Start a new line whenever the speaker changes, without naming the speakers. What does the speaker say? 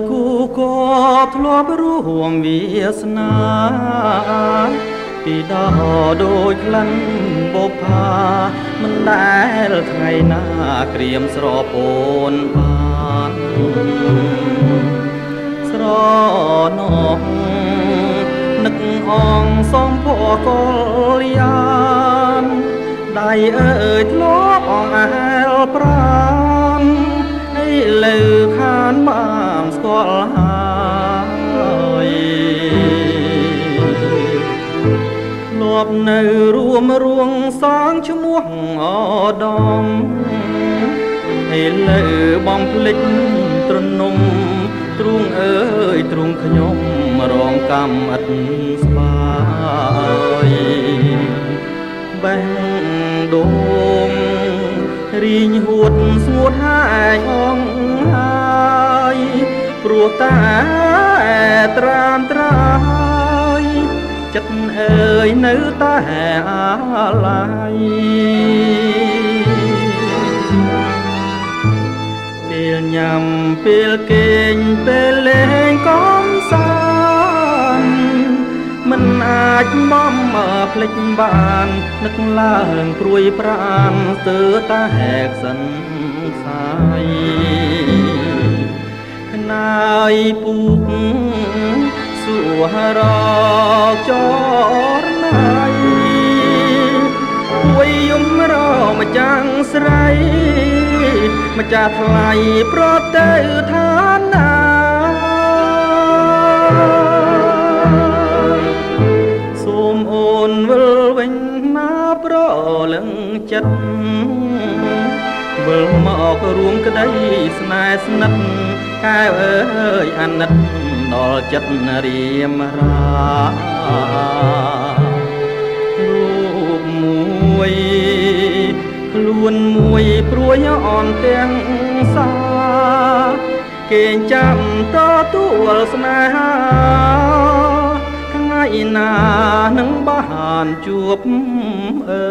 គូក៏ធ្លាប់រួមវាសនាពីដល់ដូចក្លិនបុប្ផាមិនដែលថ្ងៃណាក្រៀមស្រពោនបានស្រណោះនឹកអងសំភ័កលយានដៃអើយធ្លាប់អងអែលប្រានឲ្យលើខានបានស្គាល់ហើយធ្លាប់នៅរួមរួងសងឈ្មោះអដំឲ្យលើបំភ្លេចត្រនំទ្រូងអើយទ្រូងខ្ញុំរងកម្មឥតស្បាយបេះដូងរីងហួតស្ងួតហាយអងហើយព្រោះតែត្រាមត្រាយចិត្តអើយនៅតែអាឡ័យពេលញ៉ាំពេលគេងពេលលេងកំសាន្តមិនអាចបំភ្លេចបាននឹកឡើងព្រួយប្រានស្ទើរតែហែកសិនសាយខ្នាយពូកសួររកចរណៃពួយយំរម្ចាស់ស្រីម្ចាស់ថ្លៃប្រទៅឋានណាសូមអូនវិលវិញណាប្រលឹងចិត្តវិលមករួមក្តីស្នេហ៍ស្និទ្ធកែវអើយអាណិតដល់ចិត្តរៀមរារូបមួយខ្លួនមួយព្រួយអន់ទាំងសាគេងចាំតទួលស្នេហាថ្ងៃណានឹងបានជួបអើ